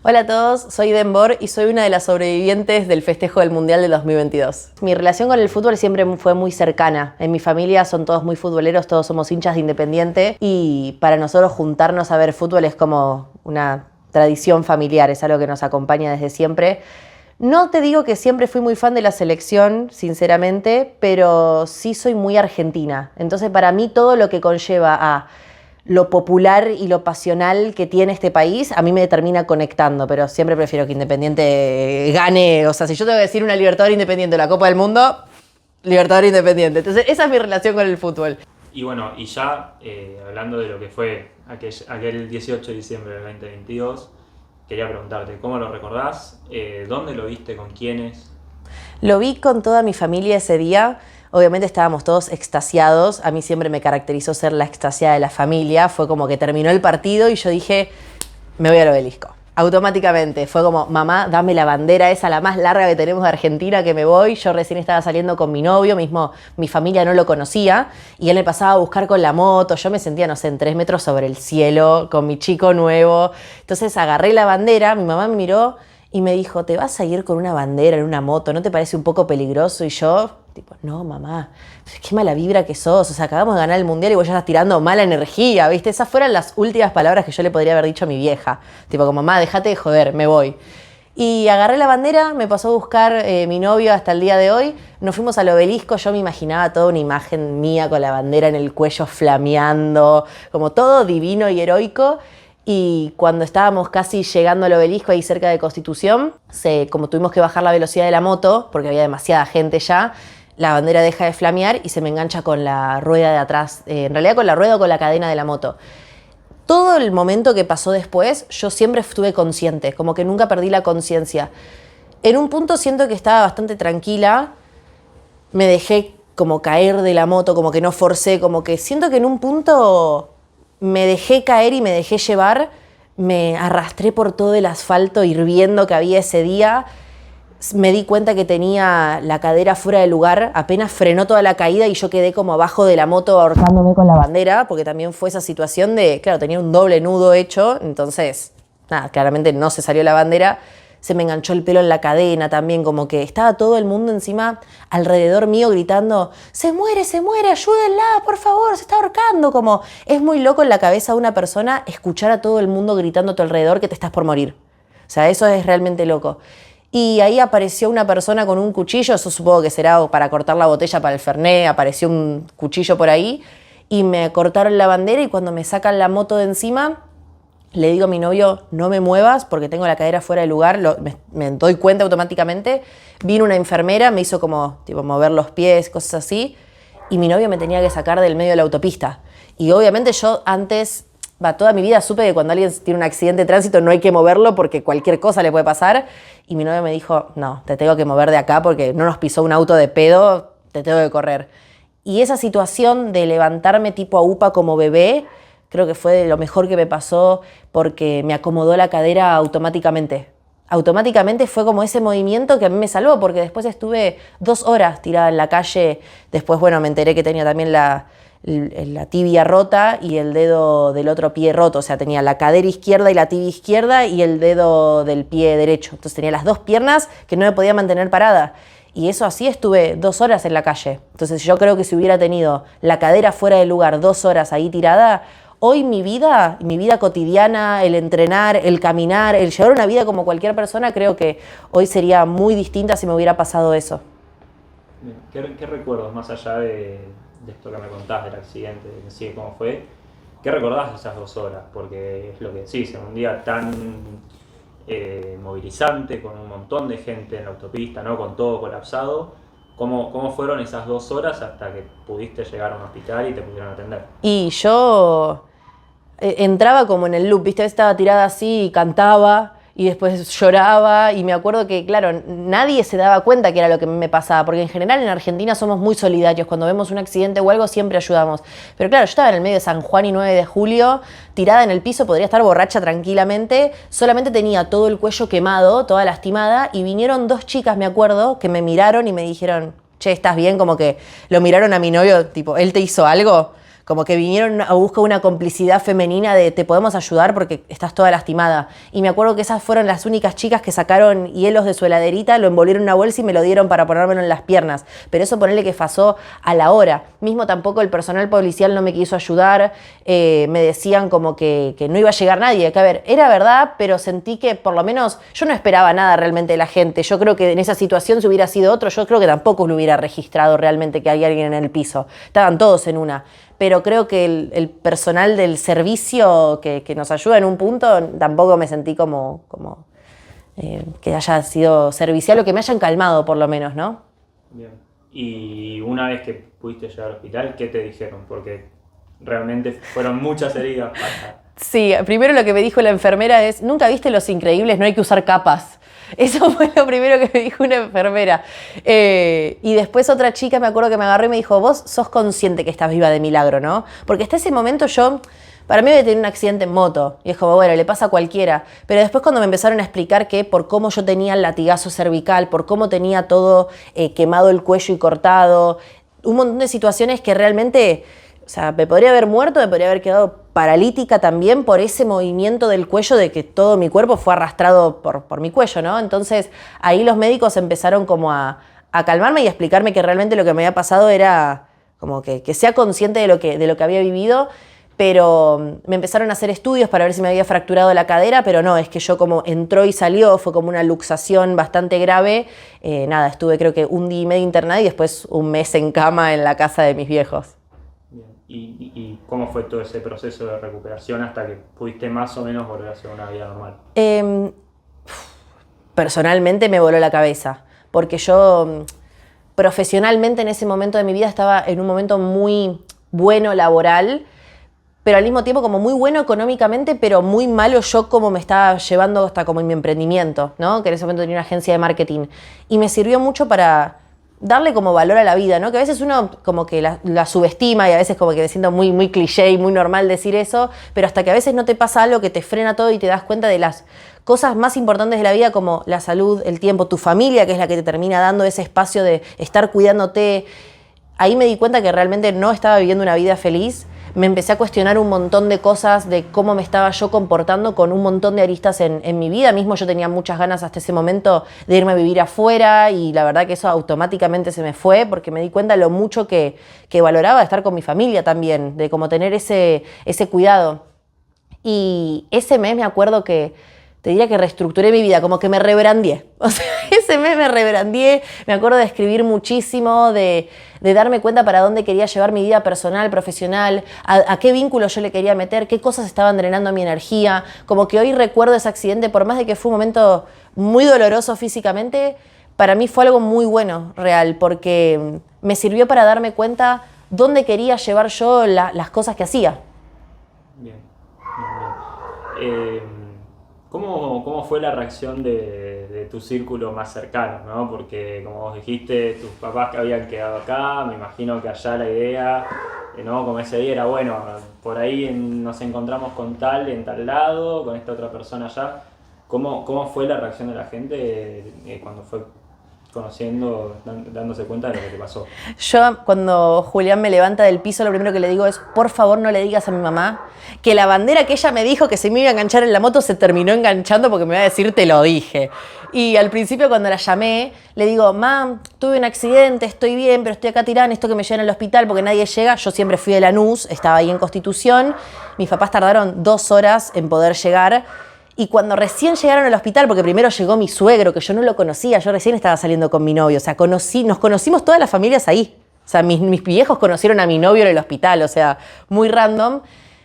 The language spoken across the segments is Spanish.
Hola a todos, soy Denbor y soy una de las sobrevivientes del festejo del Mundial del 2022. Mi relación con el fútbol siempre fue muy cercana. En mi familia son todos muy futboleros, todos somos hinchas de Independiente y para nosotros juntarnos a ver fútbol es como una tradición familiar, es algo que nos acompaña desde siempre. No te digo que siempre fui muy fan de la selección, sinceramente, pero sí soy muy argentina. Entonces para mí todo lo que conlleva a lo popular y lo pasional que tiene este país, a mí me termina conectando, pero siempre prefiero que Independiente gane. O sea, si yo tengo que decir una Libertadores Independiente o la Copa del Mundo, Libertadores Independiente. Entonces, esa es mi relación con el fútbol. Y bueno, y ya hablando de lo que fue aquel 18 de diciembre del 2022, quería preguntarte, ¿cómo lo recordás? ¿Dónde lo viste? ¿Con quiénes? Lo vi con toda mi familia ese día. Obviamente estábamos todos extasiados. A mí siempre me caracterizó ser la extasiada de la familia. Fue como que terminó el partido y yo dije, me voy al Obelisco. Automáticamente. Fue como, mamá, dame la bandera esa, la más larga que tenemos de Argentina, que me voy. Yo recién estaba saliendo con mi novio, mismo mi familia no lo conocía. Y él me pasaba a buscar con la moto. Yo me sentía, no sé, en 3 metros sobre el cielo, con mi chico nuevo. Entonces agarré la bandera, mi mamá me miró y me dijo, ¿te vas a ir con una bandera en una moto? ¿No te parece un poco peligroso? Y yo, tipo, no, mamá, qué mala vibra que sos. O sea, acabamos de ganar el Mundial y vos ya estás tirando mala energía, ¿viste? Esas fueron las últimas palabras que yo le podría haber dicho a mi vieja. Tipo, como, mamá, déjate de joder, me voy. Y agarré la bandera, me pasó a buscar mi novio hasta el día de hoy. Nos fuimos al Obelisco, yo me imaginaba toda una imagen mía con la bandera en el cuello flameando, como todo divino y heroico. Y cuando estábamos casi llegando al Obelisco, ahí cerca de Constitución, como tuvimos que bajar la velocidad de la moto, porque había demasiada gente ya, la bandera deja de flamear y se me engancha con la rueda de atrás, en realidad con la rueda o con la cadena de la moto. Todo el momento que pasó después, yo siempre estuve consciente, como que nunca perdí la conciencia. En un punto siento que estaba bastante tranquila, me dejé como caer de la moto, como que no forcé, como que siento que en un punto me dejé caer y me dejé llevar, me arrastré por todo el asfalto hirviendo que había ese día, me di cuenta que tenía la cadera fuera de lugar, apenas frenó toda la caída y yo quedé como abajo de la moto ahorcándome con la bandera, porque también fue esa situación de, claro, tenía un doble nudo hecho, entonces, nada, claramente no se salió la bandera, se me enganchó el pelo en la cadena también, como que estaba todo el mundo encima alrededor mío gritando, se muere, ayúdenla, por favor, se está ahorcando, como es muy loco en la cabeza de una persona escuchar a todo el mundo gritando a tu alrededor que te estás por morir. O sea, eso es realmente loco. Y ahí apareció una persona con un cuchillo, eso supongo que será para cortar la botella para el Fernet, apareció un cuchillo por ahí y me cortaron la bandera y cuando me sacan la moto de encima, le digo a mi novio, no me muevas porque tengo la cadera fuera de lugar, me doy cuenta automáticamente, vino una enfermera, me hizo como tipo, mover los pies, cosas así, y mi novio me tenía que sacar del medio de la autopista. Y obviamente yo antes, toda mi vida supe que cuando alguien tiene un accidente de tránsito no hay que moverlo porque cualquier cosa le puede pasar. Y mi novio me dijo, no, te tengo que mover de acá porque no nos pisó un auto de pedo, te tengo que correr. Y esa situación de levantarme tipo a UPA como bebé, creo que fue de lo mejor que me pasó porque me acomodó la cadera automáticamente. Automáticamente fue como ese movimiento que a mí me salvó porque después estuve 2 horas tirada en la calle. Después, bueno, me enteré que tenía también la tibia rota y el dedo del otro pie roto. O sea, tenía la cadera izquierda y la tibia izquierda y el dedo del pie derecho. Entonces tenía las 2 piernas que no me podía mantener parada. Y eso así estuve 2 horas en la calle. Entonces yo creo que si hubiera tenido la cadera fuera del lugar 2 horas ahí tirada, hoy mi vida cotidiana, el entrenar, el caminar, el llevar una vida como cualquier persona, creo que hoy sería muy distinta si me hubiera pasado eso. ¿Qué recuerdos, más allá de esto que me contás del accidente, de sí, cómo fue, qué recordás de esas 2 horas? Porque es lo que decís, en un día tan movilizante, con un montón de gente en la autopista, ¿no? Con todo colapsado, ¿cómo fueron esas 2 horas hasta que pudiste llegar a un hospital y te pudieron atender? Y yo entraba como en el loop, ¿viste? Estaba tirada así y cantaba y después lloraba y me acuerdo que, claro, nadie se daba cuenta que era lo que me pasaba, porque en general en Argentina somos muy solidarios, cuando vemos un accidente o algo siempre ayudamos. Pero claro, yo estaba en el medio de San Juan y 9 de julio, tirada en el piso, podría estar borracha tranquilamente, solamente tenía todo el cuello quemado, toda lastimada, y vinieron 2 chicas, me acuerdo, que me miraron y me dijeron, che, ¿estás bien? Como que lo miraron a mi novio, tipo, ¿él te hizo algo? como que vinieron a buscar una complicidad femenina de te podemos ayudar porque estás toda lastimada. Y me acuerdo que esas fueron las únicas chicas que sacaron hielos de su heladerita, lo envolvieron en una bolsa y me lo dieron para ponérmelo en las piernas. Pero eso ponerle que pasó a la hora. Mismo tampoco el personal policial no me quiso ayudar, me decían como que no iba a llegar nadie. Que a ver, era verdad, pero sentí que por lo menos yo no esperaba nada realmente de la gente. Yo creo que en esa situación si hubiera sido otro, yo creo que tampoco lo hubiera registrado realmente que había alguien en el piso. Estaban todos en una. Pero creo que el personal del servicio que nos ayuda en un punto, tampoco me sentí como que haya sido servicial o que me hayan calmado por lo menos, ¿no? Bien. Y una vez que pudiste llegar al hospital, ¿qué te dijeron? Porque realmente fueron muchas heridas. Sí, primero lo que me dijo la enfermera es, ¿nunca viste Los Increíbles? No hay que usar capas. Eso fue lo primero que me dijo una enfermera. Y después otra chica me acuerdo que me agarró y me dijo, vos sos consciente que estás viva de milagro, ¿no? Porque hasta ese momento para mí había tenido un accidente en moto. Y es como, bueno, le pasa a cualquiera. Pero después cuando me empezaron a explicar que por cómo yo tenía el latigazo cervical, por cómo tenía todo quemado el cuello y cortado, un montón de situaciones que realmente... O sea, me podría haber muerto, me podría haber quedado paralítica también por ese movimiento del cuello de que todo mi cuerpo fue arrastrado por mi cuello, ¿no? Entonces, ahí los médicos empezaron como a calmarme y a explicarme que realmente lo que me había pasado era como que sea consciente de lo que había vivido, pero me empezaron a hacer estudios para ver si me había fracturado la cadera, pero no, es que yo como entró y salió, fue como una luxación bastante grave. Nada, estuve creo que 1 día y medio internada y después 1 mes en cama en la casa de mis viejos. ¿Y cómo fue todo ese proceso de recuperación hasta que pudiste más o menos volver a hacer una vida normal? Personalmente me voló la cabeza, porque yo profesionalmente en ese momento de mi vida estaba en un momento muy bueno laboral, pero al mismo tiempo como muy bueno económicamente, pero muy malo yo como me estaba llevando hasta como en mi emprendimiento, ¿no? Que en ese momento tenía una agencia de marketing. Y me sirvió mucho para darle como valor a la vida, ¿no? Que a veces uno como que la subestima y a veces como que me siento muy, muy cliché y muy normal decir eso, pero hasta que a veces no te pasa algo que te frena todo y te das cuenta de las cosas más importantes de la vida como la salud, el tiempo, tu familia, que es la que te termina dando ese espacio de estar cuidándote. Ahí me di cuenta que realmente no estaba viviendo una vida feliz. Me empecé a cuestionar un montón de cosas de cómo me estaba yo comportando con un montón de aristas en mi vida. Mismo yo tenía muchas ganas hasta ese momento de irme a vivir afuera y la verdad que eso automáticamente se me fue porque me di cuenta lo mucho que valoraba estar con mi familia también, de como tener ese cuidado. Y ese mes me acuerdo que te diría que reestructuré mi vida, como que me rebrandié. O sea, ese mes me rebrandié, me acuerdo de escribir muchísimo, de darme cuenta para dónde quería llevar mi vida personal, profesional, a qué vínculo yo le quería meter, qué cosas estaban drenando mi energía. Como que hoy recuerdo ese accidente, por más de que fue un momento muy doloroso físicamente, para mí fue algo muy bueno, real, porque me sirvió para darme cuenta dónde quería llevar yo las cosas que hacía. Bien. ¿Cómo fue la reacción de tu círculo más cercano, ¿no? Porque como vos dijiste, tus papás que habían quedado acá, me imagino que allá la idea, ¿no? Como ese día era, bueno, por ahí nos encontramos con tal en tal lado, con esta otra persona allá. ¿Cómo fue la reacción de la gente cuando fue conociendo, dándose cuenta de lo que te pasó? Yo, cuando Julián me levanta del piso, lo primero que le digo es, por favor, no le digas a mi mamá que la bandera que ella me dijo que se me iba a enganchar en la moto se terminó enganchando porque me iba a decir, te lo dije. Y al principio, cuando la llamé, le digo, mam, tuve un accidente, estoy bien, pero estoy acá tirada, necesito que me lleven al hospital porque nadie llega. Yo siempre fui de Lanús, estaba ahí en Constitución. Mis papás tardaron 2 horas en poder llegar. Y cuando recién llegaron al hospital, porque primero llegó mi suegro, que yo no lo conocía, yo recién estaba saliendo con mi novio, o sea, nos conocimos todas las familias ahí. O sea, mis viejos conocieron a mi novio en el hospital, o sea, muy random.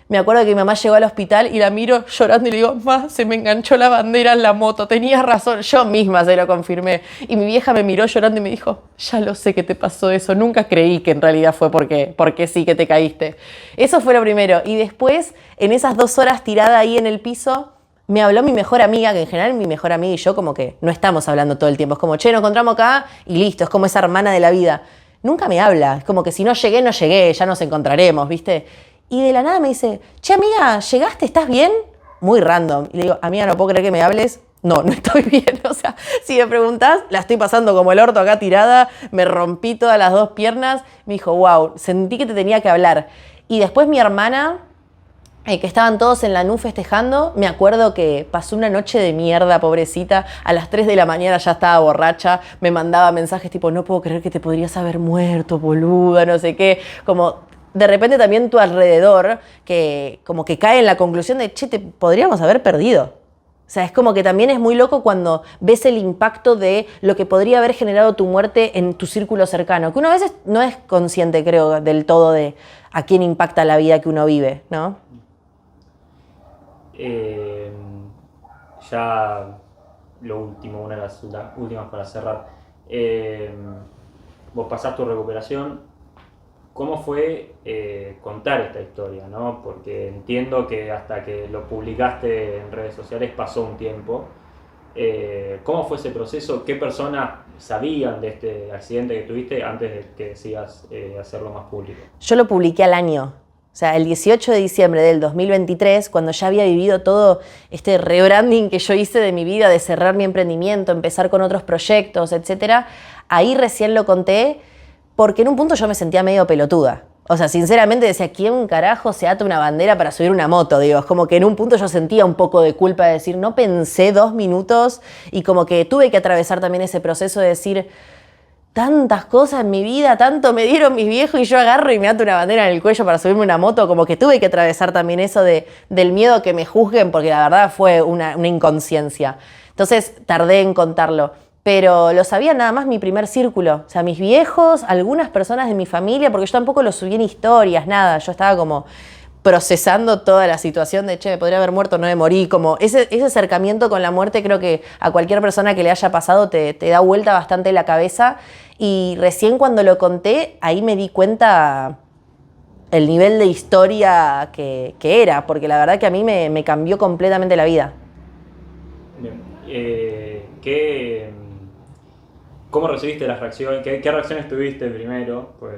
Me acuerdo que mi mamá llegó al hospital y la miro llorando y le digo, ma, se me enganchó la bandera en la moto, tenías razón, yo misma se lo confirmé. Y mi vieja me miró llorando y me dijo, ya lo sé que te pasó eso, nunca creí que en realidad fue porque sí que te caíste. Eso fue lo primero. Y después, en esas 2 horas tirada ahí en el piso, me habló mi mejor amiga, que en general mi mejor amiga y yo como que no estamos hablando todo el tiempo. Es como, che, nos encontramos acá y listo, es como esa hermana de la vida. Nunca me habla, es como que si no llegué, no llegué, ya nos encontraremos, ¿viste? Y de la nada me dice, che, amiga, ¿llegaste? ¿Estás bien? Muy random. Y le digo, amiga, no puedo creer que me hables. No, no estoy bien. O sea, si me preguntás, la estoy pasando como el orto acá tirada, me rompí todas las 2 piernas. Me dijo, wow, sentí que te tenía que hablar. Y después mi hermana, que estaban todos en la NU festejando, me acuerdo que pasó una noche de mierda, pobrecita, a las 3 de la mañana ya estaba borracha, me mandaba mensajes tipo, no puedo creer que te podrías haber muerto, boluda, no sé qué, como de repente también tu alrededor, que como que cae en la conclusión de, che, te podríamos haber perdido. O sea, es como que también es muy loco cuando ves el impacto de lo que podría haber generado tu muerte en tu círculo cercano, que uno a veces no es consciente, creo, del todo de a quién impacta la vida que uno vive, ¿no? Ya lo último, una de las últimas para cerrar. Vos pasás tu recuperación. ¿Cómo fue contar esta historia, ¿no? Porque entiendo que hasta que lo publicaste en redes sociales pasó un tiempo. ¿Cómo fue ese proceso? ¿Qué personas sabían de este accidente que tuviste antes de que decidas hacerlo más público? Yo lo publiqué al año. O sea, el 18 de diciembre del 2023, cuando ya había vivido todo este rebranding que yo hice de mi vida, de cerrar mi emprendimiento, empezar con otros proyectos, etc., ahí recién lo conté, porque en un punto yo me sentía medio pelotuda. O sea, sinceramente decía, ¿quién carajo se ata una bandera para subir una moto? Digo, es como que en un punto yo sentía un poco de culpa de decir, no pensé 2 minutos, y como que tuve que atravesar también ese proceso de decir, tantas cosas en mi vida, tanto me dieron mis viejos y yo agarro y me ato una bandera en el cuello para subirme una moto, como que tuve que atravesar también eso del miedo a que me juzguen, porque la verdad fue una inconsciencia. Entonces tardé en contarlo, pero lo sabía nada más mi primer círculo, o sea, mis viejos, algunas personas de mi familia, porque yo tampoco lo subí en historias, nada, yo estaba como procesando toda la situación de, che, me podría haber muerto, no me morí, como ese acercamiento con la muerte creo que a cualquier persona que le haya pasado te da vuelta bastante la cabeza, y recién cuando lo conté, ahí me di cuenta el nivel de historia que era, porque la verdad que a mí me cambió completamente la vida. Bien. ¿Cómo recibiste las reacciones? ¿Qué reacciones tuviste primero? Pues,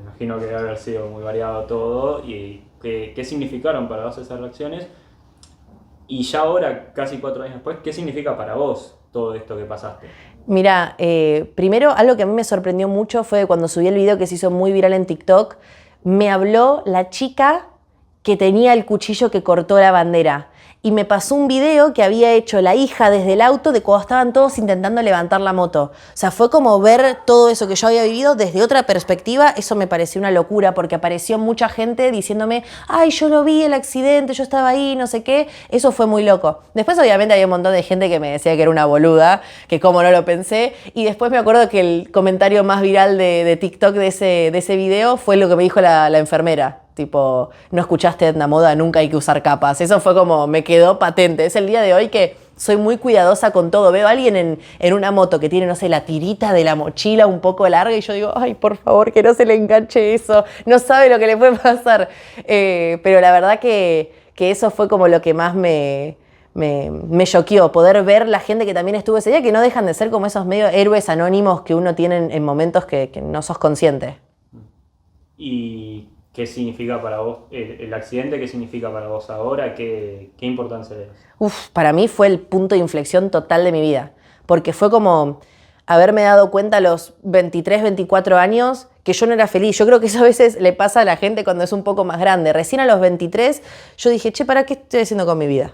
imagino que debe haber sido muy variado todo. ¿Y qué significaron para vos esas reacciones? Y ya ahora, casi 4 años después, ¿qué significa para vos todo esto que pasaste? Mira, primero algo que a mí me sorprendió mucho fue cuando subí el video que se hizo muy viral en TikTok, me habló la chica que tenía el cuchillo que cortó la bandera. Y me pasó un video que había hecho la hija desde el auto de cuando estaban todos intentando levantar la moto. O sea, fue como ver todo eso que yo había vivido desde otra perspectiva. Eso me pareció una locura porque apareció mucha gente diciéndome, ay, yo lo vi el accidente, yo estaba ahí, no sé qué. Eso fue muy loco. Después obviamente había un montón de gente que me decía que era una boluda, que cómo no lo pensé. Y después me acuerdo que el comentario más viral de TikTok de ese video fue lo que me dijo la enfermera. Tipo, no escuchaste Edna Moda, nunca hay que usar capas. Eso fue como, me quedó patente. Es el día de hoy que soy muy cuidadosa con todo. Veo a alguien en una moto que tiene, no sé, la tirita de la mochila un poco larga y yo digo, ay, por favor, que no se le enganche eso. No sabe lo que le puede pasar. Pero la verdad que eso fue como lo que más me choqueó, poder ver la gente que también estuvo ese día, que no dejan de ser como esos medio héroes anónimos que uno tiene en momentos que no sos consciente. ¿Y qué significa para vos el accidente? ¿Qué significa para vos ahora? ¿Qué importancia le das? Para mí fue el punto de inflexión total de mi vida, porque fue como haberme dado cuenta a los 23, 24 años que yo no era feliz. Yo creo que eso a veces le pasa a la gente cuando es un poco más grande. Recién a los 23 yo dije, che, ¿para qué estoy haciendo con mi vida?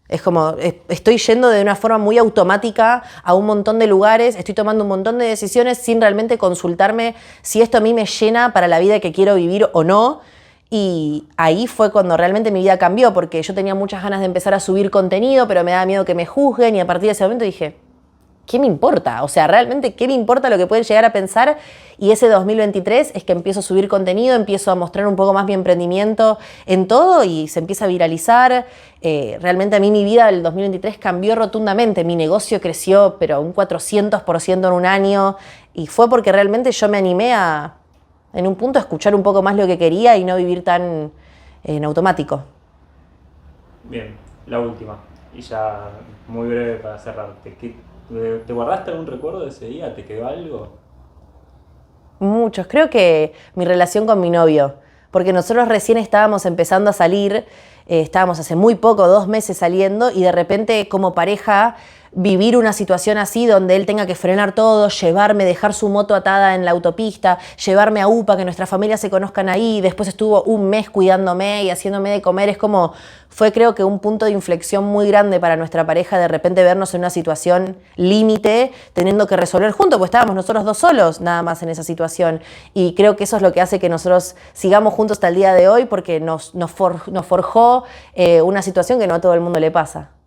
Es como, estoy yendo de una forma muy automática a un montón de lugares, estoy tomando un montón de decisiones sin realmente consultarme si esto a mí me llena para la vida que quiero vivir o no. Y ahí fue cuando realmente mi vida cambió, porque yo tenía muchas ganas de empezar a subir contenido, pero me daba miedo que me juzguen, y a partir de ese momento dije, ¿qué me importa? O sea, realmente, ¿qué me importa lo que pueden llegar a pensar? Y ese 2023 es que empiezo a subir contenido, empiezo a mostrar un poco más mi emprendimiento en todo y se empieza a viralizar. Realmente a mí mi vida del 2023 cambió rotundamente. Mi negocio creció, pero un 400% en un año. Y fue porque realmente yo me animé en un punto, a escuchar un poco más lo que quería y no vivir tan en automático. Bien, la última. Y ya muy breve para cerrar. ¿Te guardaste algún recuerdo de ese día? ¿Te quedó algo? Muchos. Creo que mi relación con mi novio, porque nosotros recién estábamos empezando a salir, estábamos hace muy poco, 2 meses saliendo, y de repente como pareja vivir una situación así donde él tenga que frenar todo, llevarme, dejar su moto atada en la autopista, llevarme a UPA, que nuestras familias se conozcan ahí, después estuvo un mes cuidándome y haciéndome de comer, es como, fue creo que un punto de inflexión muy grande para nuestra pareja de repente vernos en una situación límite, teniendo que resolver juntos, pues estábamos nosotros dos solos nada más en esa situación, y creo que eso es lo que hace que nosotros sigamos juntos hasta el día de hoy, porque nos forjó una situación que no a todo el mundo le pasa.